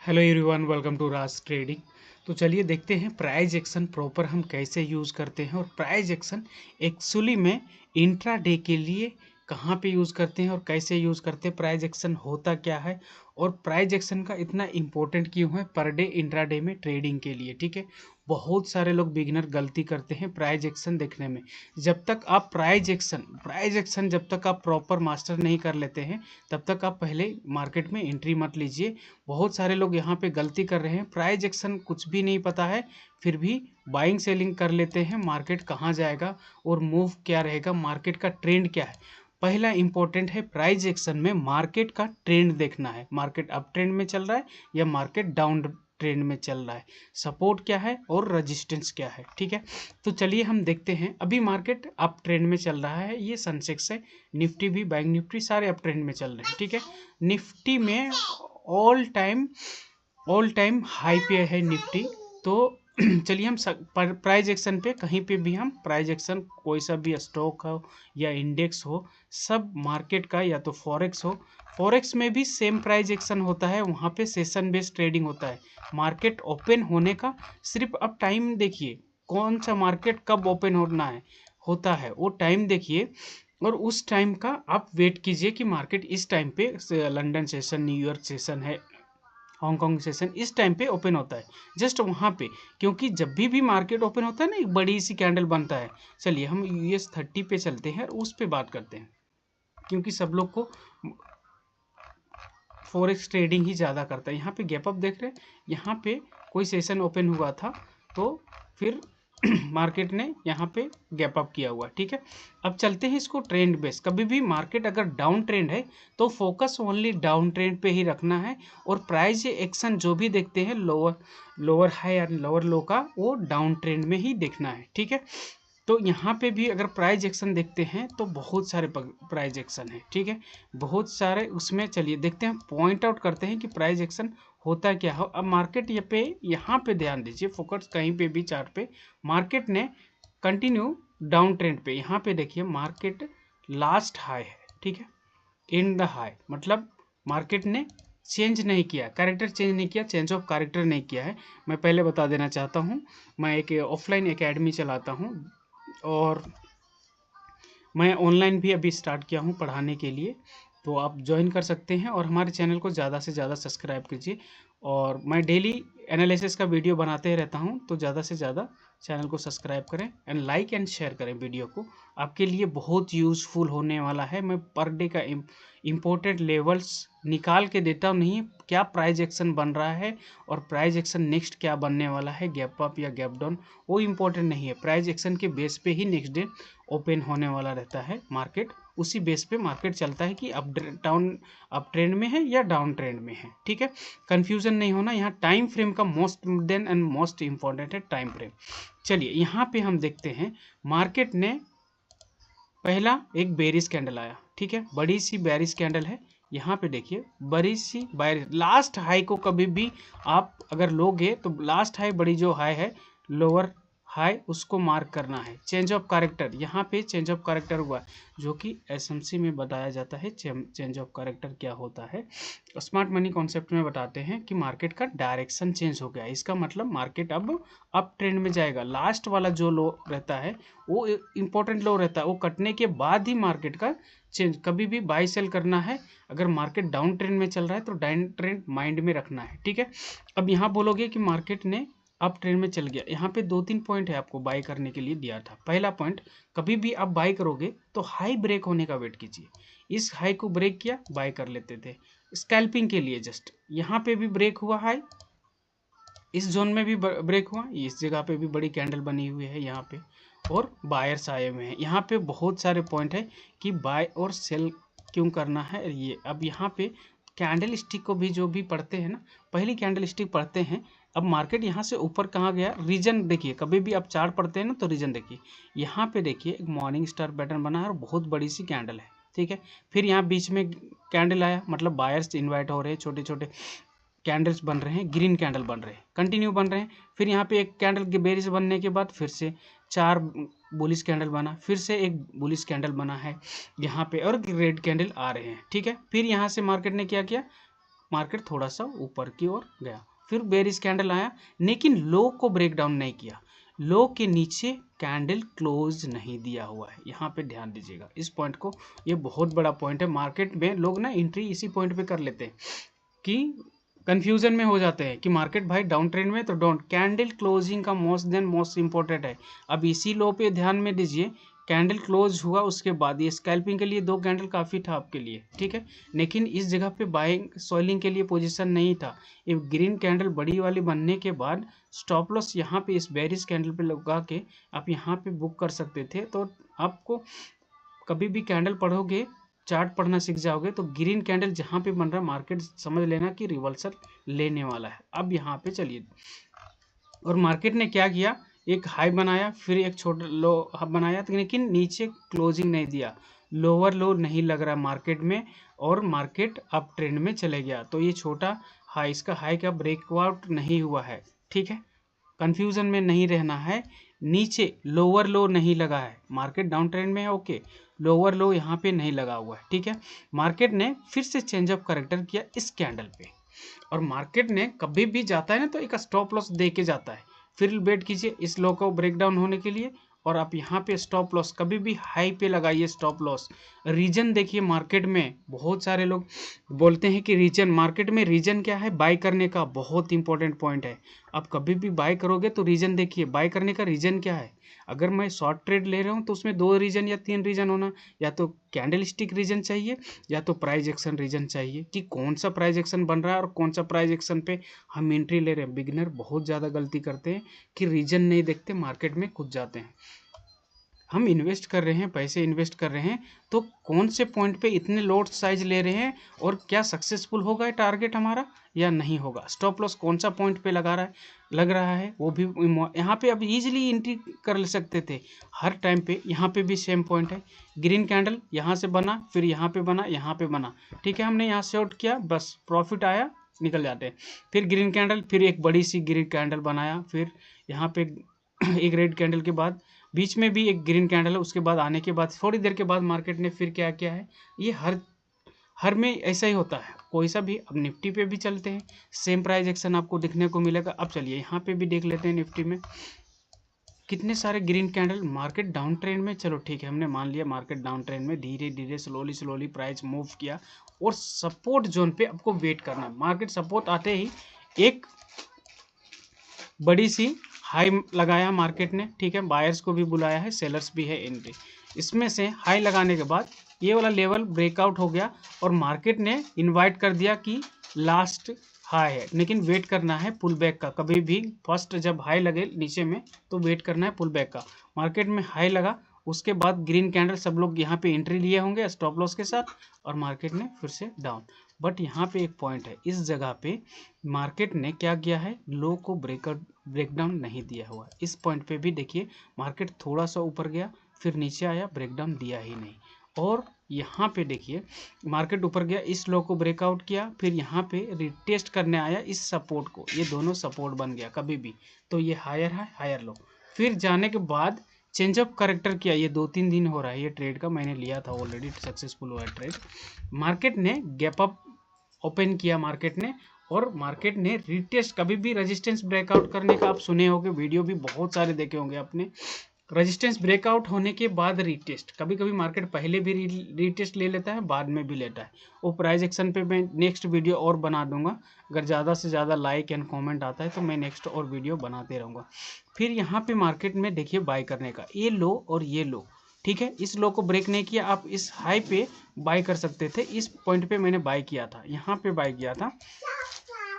Hello everyone, welcome to Raj trading. तो चलिए देखते हैं प्राइस एक्शन प्रॉपर हम कैसे यूज़ करते हैं और प्राइस एक्शन एक्चुअली में इंट्राडे के लिए कहाँ पे यूज़ करते हैं और कैसे यूज़ करते हैं। प्राइस एक्शन होता क्या है और प्राइस एक्शन का इतना इम्पोर्टेंट क्यों है पर डे इंट्राडे में ट्रेडिंग के लिए। ठीक है, बहुत सारे लोग बिगिनर गलती करते हैं प्राइस एक्शन देखने में। जब तक आप प्राइस एक्शन जब तक आप प्रॉपर मास्टर नहीं कर लेते हैं तब तक आप पहले मार्केट में एंट्री मत लीजिए। बहुत सारे लोग यहाँ पे गलती कर रहे हैं, प्राइस एक्शन कुछ भी नहीं पता है फिर भी बाइंग सेलिंग कर लेते हैं। मार्केट कहाँ जाएगा और मूव क्या रहेगा, मार्केट का ट्रेंड क्या है। पहला इंपॉर्टेंट है प्राइस एक्शन में मार्केट का ट्रेंड देखना है। मार्केट अप ट्रेंड में चल रहा है या मार्केट डाउन ट्रेंड में चल रहा है, सपोर्ट क्या है और रेजिस्टेंस क्या है। ठीक है, तो चलिए हम देखते हैं। अभी मार्केट अप ट्रेंड में चल रहा है, ये सेंसेक्स है, निफ्टी भी, बैंक निफ्टी सारे अप ट्रेंड में चल रहे हैं। ठीक है, निफ्टी में ऑल टाइम हाई पे है निफ्टी। तो चलिए हम प्राइस एक्शन पे कहीं पे भी हम प्राइस एक्शन कोई सा भी स्टॉक हो या इंडेक्स हो, सब मार्केट का या तो फॉरेक्स हो, फॉरेक्स में भी सेम प्राइस एक्शन होता है, वहाँ पे सेशन बेस्ड ट्रेडिंग होता है। मार्केट ओपन होने का सिर्फ अब टाइम देखिए, कौन सा मार्केट कब ओपन होता है वो टाइम देखिए और उस टाइम का आप वेट कीजिए कि मार्केट इस टाइम पे लंदन सेशन, न्यूयॉर्क सेशन है, हांगकांग सेशन इस टाइम पे ओपन होता है, जस्ट वहाँ पे। क्योंकि जब भी मार्केट ओपन होता है ना, एक बड़ी सी कैंडल बनता है। चलिए हम US30 पे चलते हैं और उस पे बात करते हैं, क्योंकि सब लोग को फॉरेक्स ट्रेडिंग ही ज़्यादा करता है। यहाँ पे गैप अप देख रहे हैं, यहाँ पे कोई सेशन ओपन हुआ था तो फिर मार्केट ने यहाँ पे गैप अप किया हुआ। ठीक है, अब चलते हैं इसको ट्रेंड बेस। कभी भी मार्केट अगर डाउन ट्रेंड है तो फोकस ओनली डाउन ट्रेंड पे ही रखना है और प्राइस एक्शन जो भी देखते हैं लोअर हाई और लोअर लो का, वो डाउन ट्रेंड में ही देखना है। ठीक है, तो यहाँ पे भी अगर प्राइस एक्शन देखते हैं तो बहुत सारे प्राइस एक्शन है। ठीक है, बहुत सारे, उसमें चलिए देखते हैं, पॉइंट आउट करते हैं कि प्राइस एक्शन होता क्या हो। अब मार्केट यहाँ पे ध्यान दीजिए, फोकस कहीं पे भी चार्ट पे, मार्केट ने कंटिन्यू डाउन ट्रेंड पे, यहाँ पे देखिए मार्केट लास्ट हाई है। ठीक है, इन द हाई मतलब मार्केट ने चेंज नहीं किया, कैरेक्टर चेंज नहीं किया, चेंज ऑफ कैरेक्टर नहीं किया है। मैं पहले बता देना चाहता हूँ, मैं एक ऑफलाइन एकेडमी चलाता हूँ और मैं ऑनलाइन भी अभी स्टार्ट किया हूँ पढ़ाने के लिए, तो आप ज्वाइन कर सकते हैं और हमारे चैनल को ज़्यादा से ज़्यादा सब्सक्राइब कीजिए। और मैं डेली एनालिसिस का वीडियो बनाते रहता हूँ, तो ज़्यादा से ज़्यादा चैनल को सब्सक्राइब करें एंड लाइक एंड शेयर करें वीडियो को, आपके लिए बहुत यूज़फुल होने वाला है। मैं पर डे का इम्पोर्टेंट लेवल्स निकाल के देता हूँ, नहीं क्या प्राइस एक्शन बन रहा है और प्राइस एक्शन नेक्स्ट क्या बनने वाला है, गैप अप या गैप डाउन, वो इम्पोर्टेंट नहीं है। प्राइस एक्शन के बेस पे ही नेक्स्ट डे ओपन होने वाला रहता है मार्केट, उसी बेस पे मार्केट चलता है कि अप ट्रेंड में है या डाउन ट्रेंड में है। ठीक है, कंफ्यूजन नहीं होना, यहाँ टाइम फ्रेम का most then and most important है टाइम फ्रेम। चलिए यहाँ पे हम देखते हैं, मार्केट ने पहला एक बेरिश कैंडल आया। ठीक है, बड़ी सी बेरिश कैंडल है, यहाँ पे देखिए बड़ी सी बेरिश। लास्ट हाई को कभी भी आप अगर लोगे तो लास्ट हाई, बड़ी जो हाई है, लोअर हाई, उसको मार्क करना है। चेंज ऑफ कैरेक्टर, यहाँ पे चेंज ऑफ कैरेक्टर हुआ, जो कि एसएमसी में बताया जाता है। चेंज ऑफ कैरेक्टर क्या होता है, स्मार्ट मनी कॉन्सेप्ट में बताते हैं कि मार्केट का डायरेक्शन चेंज हो गया, इसका मतलब मार्केट अब अप ट्रेंड में जाएगा। लास्ट वाला जो लो रहता है वो इंपॉर्टेंट लो रहता है, वो कटने के बाद ही मार्केट का चेंज। कभी भी बाई सेल करना है, अगर मार्केट डाउन ट्रेंड में चल रहा है तो डाउन ट्रेंड माइंड में रखना है। ठीक है, अब यहाँ बोलोगे कि मार्केट ने अप ट्रेंड में चल गया, यहाँ पे 2-3 पॉइंट है आपको बाई करने के लिए दिया था। पहला पॉइंट, कभी भी आप बाई करोगे तो हाई ब्रेक होने का वेट कीजिए। इस हाई को ब्रेक किया, बाई कर लेते थे स्कैल्पिंग के लिए। जस्ट यहाँ पे भी ब्रेक हुआ हाई, इस जोन में भी ब्रेक हुआ, इस जगह पे भी बड़ी कैंडल बनी हुई है यहाँ पे, और बायर्स आए हुए हैं। यहाँ पे बहुत सारे पॉइंट है कि बाय और सेल क्यों करना है। ये अब यहाँ पे कैंडल स्टिक को भी जो भी पढ़ते हैं ना, पहली कैंडल स्टिक पढ़ते हैं। अब मार्केट यहाँ से ऊपर कहाँ गया, रीजन देखिए, कभी भी आप चार्ट पढ़ते हैं ना तो रीजन देखिए। यहाँ पे देखिए एक मॉर्निंग स्टार पैटर्न बना है और बहुत बड़ी सी कैंडल है। ठीक है, फिर यहाँ बीच में कैंडल आया, मतलब बायर्स इन्वाइट हो रहे हैं, छोटे छोटे कैंडल्स बन रहे हैं, ग्रीन कैंडल बन रहे हैं, कंटिन्यू बन रहे हैं। फिर यहाँ पे एक कैंडल के बेरिश बनने के बाद फिर से 4 बुलिश कैंडल बना, फिर से एक बुलिश कैंडल बना है यहाँ पे, और रेड कैंडल आ रहे हैं। ठीक है, फिर यहाँ से मार्केट ने क्या किया, मार्केट थोड़ा सा ऊपर की ओर गया, फिर बेरिश कैंडल आया लेकिन लो को ब्रेक डाउन नहीं किया, लो के नीचे कैंडल क्लोज नहीं दिया हुआ है। यहाँ पे ध्यान दीजिएगा इस पॉइंट को, ये बहुत बड़ा पॉइंट है। मार्केट में लोग ना एंट्री इसी पॉइंट पे कर लेते हैं कि कंफ्यूजन में हो जाते हैं कि मार्केट भाई डाउन ट्रेंड में तो डोंट, कैंडल क्लोजिंग का मोस्ट इंपॉर्टेंट है। अब इसी लो पे ध्यान में दीजिए, कैंडल क्लोज हुआ उसके बाद ये स्कैल्पिंग के लिए 2 कैंडल काफ़ी था आपके लिए, ठीक है, लेकिन इस जगह पे बाइंग सॉलिंग के लिए पोजीशन नहीं था। ये ग्रीन कैंडल बड़ी वाली बनने के बाद स्टॉप लॉस यहाँ पे इस बेरिश कैंडल पे लगा के आप यहाँ पे बुक कर सकते थे। तो आपको कभी भी कैंडल पढ़ोगे, चार्ट पढ़ना सीख जाओगे तो ग्रीन कैंडल जहाँ पे बन रहा है मार्केट समझ लेना कि रिवर्सल लेने वाला है। अब यहाँ पे चलिए, और मार्केट ने क्या किया, एक हाई बनाया, फिर एक छोटा लो बनाया, लेकिन नीचे क्लोजिंग नहीं दिया, लोअर लो नहीं लग रहा मार्केट में, और मार्केट अप ट्रेंड में चले गया। तो ये छोटा हाई, इसका हाई का ब्रेकआउट नहीं हुआ है, ठीक है, कंफ्यूजन में नहीं रहना है। नीचे लोअर लो नहीं लगा है, मार्केट डाउन ट्रेंड में है, ओके, लोअर लो यहाँ पे नहीं लगा हुआ है, ठीक है। मार्केट ने फिर से चेंज ऑफ कैरेक्टर किया इस कैंडल पे, और मार्केट ने कभी भी जाता है ना तो एक स्टॉप लॉस दे के जाता है। फिर वेट कीजिए इस लो को ब्रेक डाउन होने के लिए, और आप यहाँ पे स्टॉप लॉस कभी भी हाई पे लगाइए स्टॉप लॉस। रीजन देखिए, मार्केट में बहुत सारे लोग बोलते हैं कि रीजन, मार्केट में रीजन क्या है, बाय करने का बहुत इंपॉर्टेंट पॉइंट है। आप कभी भी बाय करोगे तो रीजन देखिए, बाय करने का रीजन क्या है। अगर मैं शॉर्ट ट्रेड ले रहा हूँ तो उसमें 2 रीजन या 3 रीजन होना, या तो कैंडल स्टिक रीजन चाहिए या तो प्राइस एक्शन रीजन चाहिए, कि कौन सा प्राइस एक्शन बन रहा है और कौन सा प्राइस एक्शन पे हम एंट्री ले रहे हैं। बिगिनर बहुत ज़्यादा गलती करते हैं कि रीजन नहीं देखते, मार्केट में कूद जाते हैं। हम इन्वेस्ट कर रहे हैं, पैसे इन्वेस्ट कर रहे हैं, तो कौन से पॉइंट पे इतने लॉट साइज ले रहे हैं और क्या सक्सेसफुल होगा टारगेट हमारा या नहीं होगा, स्टॉप लॉस कौन सा पॉइंट पे लग रहा है वो भी यहाँ पे अब इजीली एंट्री कर सकते थे हर टाइम पे। यहाँ पे भी सेम पॉइंट है, ग्रीन कैंडल यहाँ से बना, फिर यहाँ पे बना, यहाँ पे बना, ठीक है, हमने यहाँ से आउट किया, बस प्रॉफिट आया, निकल जाते हैं। फिर ग्रीन कैंडल, फिर एक बड़ी सी ग्रीन कैंडल बनाया, फिर यहाँ पे एक रेड कैंडल के बाद बीच में भी एक ग्रीन कैंडल है, उसके बाद आने के बाद थोड़ी देर के बाद मार्केट ने फिर क्या किया है, ये हर में ऐसा ही होता है कोई सा भी। अब निफ्टी पे भी चलते हैं, सेम प्राइस एक्शन आपको देखने को मिलेगा। अब चलिए यहाँ पे भी देख लेते हैं, निफ्टी में कितने सारे green candle, market down trend में, चलो ठीक है, हमने मान लिया मार्केट डाउन ट्रेंड में, धीरे धीरे स्लोली प्राइस मूव किया, और सपोर्ट जोन पे आपको वेट करना। मार्केट सपोर्ट आते ही एक बड़ी सी हाई लगाया मार्केट ने, ठीक है, बायर्स को भी बुलाया है, सेलर्स भी है एंट्री। इसमें से हाई लगाने के बाद ये वाला लेवल ब्रेकआउट हो गया, और मार्केट ने इनवाइट कर दिया कि लास्ट हाई है, लेकिन वेट करना है पुल बैक का। कभी भी फर्स्ट जब हाई लगे नीचे में तो वेट करना है पुल बैक का। मार्केट में हाई लगा, उसके बाद ग्रीन कैंडल, सब लोग यहाँ पे एंट्री लिए होंगे स्टॉप लॉस के साथ, और मार्केट ने फिर से डाउन। बट यहाँ पे एक पॉइंट है, इस जगह पे मार्केट ने क्या किया है, लो को ब्रेकडाउन नहीं दिया हुआ। इस पॉइंट पे भी देखिए मार्केट थोड़ा सा ऊपर गया, फिर नीचे आया, ब्रेकडाउन दिया ही नहीं। और यहाँ पे देखिए मार्केट ऊपर गया, इस लो को ब्रेकआउट किया, फिर यहाँ पे रिटेस्ट करने आया इस सपोर्ट को, ये दोनों सपोर्ट बन गया कभी भी, तो ये हायर है, हायर लो, फिर जाने के बाद चेंज ऑफ करेक्टर किया। ये 2-3 दिन हो रहा है ये ट्रेड का, मैंने लिया था ऑलरेडी, सक्सेसफुल हुआ है ट्रेड। मार्केट ने गैप अप ओपन किया मार्केट ने, और मार्केट ने रिटेस्ट, कभी भी रेजिस्टेंस ब्रेकआउट करने का आप सुने होंगे, वीडियो भी बहुत सारे देखे होंगे आपने। रेजिस्टेंस ब्रेकआउट होने के बाद रिटेस्ट, कभी कभी मार्केट पहले भी रिटेस्ट ले लेता है, बाद में भी लेता है। वो प्राइस एक्शन पे मैं नेक्स्ट वीडियो और बना दूंगा, अगर ज़्यादा से ज़्यादा लाइक एंड कमेंट आता है तो मैं नेक्स्ट और वीडियो बनाते रहूँगा। फिर यहाँ पे मार्केट में देखिए बाय करने का, ये लो और ये लो, ठीक है, इस लो को ब्रेक नहीं किया, आप इस हाई पे बाय कर सकते थे। इस पॉइंट पे मैंने बाय किया था, यहाँ पे बाय किया था,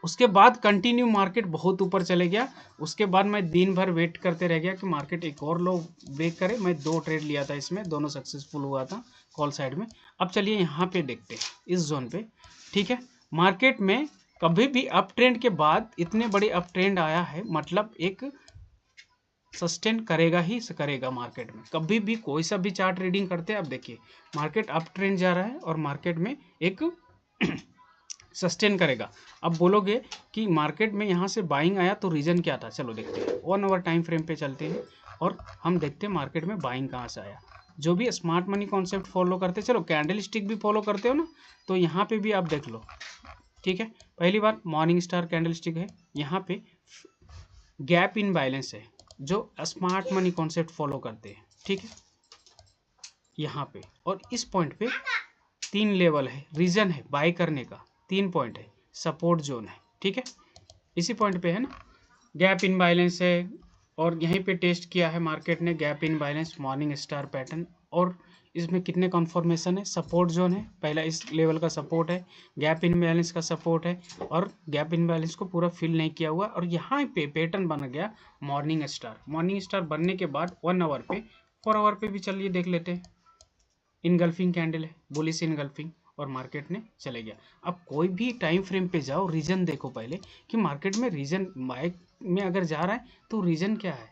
उसके बाद कंटिन्यू मार्केट बहुत ऊपर चले गया। उसके बाद मैं दिन भर वेट करते रह गया कि मार्केट एक और लो ब्रेक करे। मैं 2 ट्रेड लिया था इसमें, दोनों सक्सेसफुल हुआ था कॉल साइड में। अब चलिए यहाँ पे देखते हैं इस जोन पे, ठीक है, मार्केट में कभी भी अप ट्रेंड के बाद इतने बड़े अप ट्रेंड आया है, मतलब एक सस्टेन करेगा ही करेगा। मार्केट में कभी भी कोई सा भी चार्ट रीडिंग करते हैं, अब देखिए मार्केट अप ट्रेंड जा रहा है और मार्केट में एक सस्टेन करेगा। अब बोलोगे कि मार्केट में यहाँ से बाइंग आया तो रीजन क्या था, चलो देखते हैं 1 आवर टाइम फ्रेम पे चलते हैं और हम देखते हैं मार्केट में बाइंग कहाँ से आया। जो भी स्मार्ट मनी कॉन्सेप्ट फॉलो करते, चलो कैंडल स्टिक भी फॉलो करते हो ना, तो यहाँ पे भी आप देख लो, ठीक है। पहली बार मॉर्निंग स्टार कैंडलस्टिक है, यहाँ पे गैप इन बैलेंस है जो स्मार्ट मनी कॉन्सेप्ट फॉलो करते हैं, ठीक है, यहाँ पे। और इस पॉइंट पे 3 लेवल है, रीजन है बाय करने का, 3 पॉइंट है, सपोर्ट जोन है, ठीक है, इसी पॉइंट पे है ना। गैप इन बैलेंस है और यहीं पे टेस्ट किया है मार्केट ने gap in balance, morning star pattern, और इसमें कितने कन्फर्मेशन है, सपोर्ट जोन है, पहला इस लेवल का सपोर्ट है, गैप इन बैलेंस का सपोर्ट है, और गैप इन बैलेंस को पूरा फिल नहीं किया हुआ, और यहाँ पे पैटर्न बन गया मॉर्निंग स्टार। मॉर्निंग स्टार बनने के बाद 1 आवर पे, 4 आवर पे भी चलिए देख लेते हैं, इनगल्फिंग कैंडल है, बुलिश इनगल्फिंग, और मार्केट ने चले गया। अब कोई भी टाइम फ्रेम पे जाओ, रीजन देखो पहले कि मार्केट में रीजन बाय में अगर जा रहा है तो रीजन क्या है,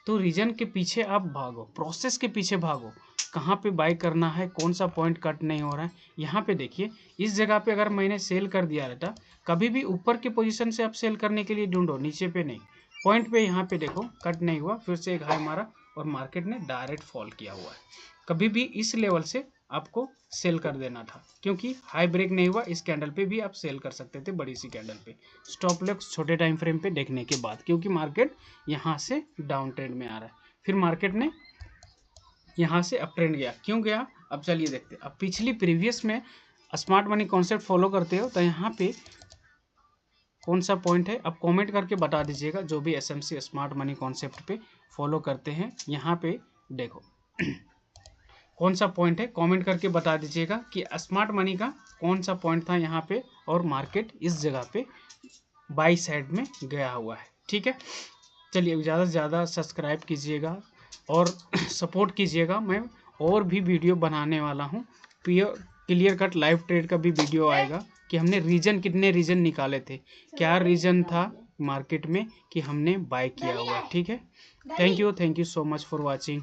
तो रीजन के पीछे आप भागो, प्रोसेस के पीछे भागो, कहाँ पे बाय करना है, कौन सा पॉइंट कट नहीं हो रहा है। यहाँ पे देखिए इस जगह पे अगर मैंने सेल कर दिया रहता, कभी भी ऊपर के पोजीशन से आप सेल करने के लिए ढूंढो, नीचे पे नहीं, पॉइंट पे यहाँ पे देखो कट नहीं हुआ, फिर से एक हाई मारा और मार्केट ने डायरेक्ट फॉल किया हुआ है। कभी भी इस लेवल से आपको सेल कर देना था, क्योंकि हाई ब्रेक नहीं हुआ, इस कैंडल पे भी आप सेल कर सकते थे, बड़ी सी कैंडल पे, स्टॉप लॉस छोटे टाइम फ्रेम पे देखने के बाद, क्योंकि मार्केट यहाँ से डाउन ट्रेंड में आ रहा है। फिर मार्केट ने यहाँ से अप ट्रेंड गया, क्यों गया, अब चलिए देखते हैं। अब पिछली प्रीवियस में स्मार्ट मनी कॉन्सेप्ट फॉलो करते हो तो यहाँ पे कौन सा पॉइंट है, अब कमेंट करके बता दीजिएगा, जो भी एसएमसी स्मार्ट मनी कॉन्सेप्ट पे फॉलो करते हैं। यहाँ पे देखो कौन सा पॉइंट है, कमेंट करके बता दीजिएगा कि स्मार्ट मनी का कौन सा पॉइंट था यहाँ पे, और मार्केट इस जगह पे बाई साइड में गया हुआ है, ठीक है। चलिए ज़्यादा से ज़्यादा सब्सक्राइब कीजिएगा और सपोर्ट कीजिएगा, मैं और भी वीडियो बनाने वाला हूँ। क्लियर कट लाइव ट्रेड का भी वीडियो आएगा कि हमने रीजन, कितने रीजन निकाले थे, क्या रीजन था मार्केट में कि हमने बाय किया हुआ, ठीक है। Thank you so much for watching.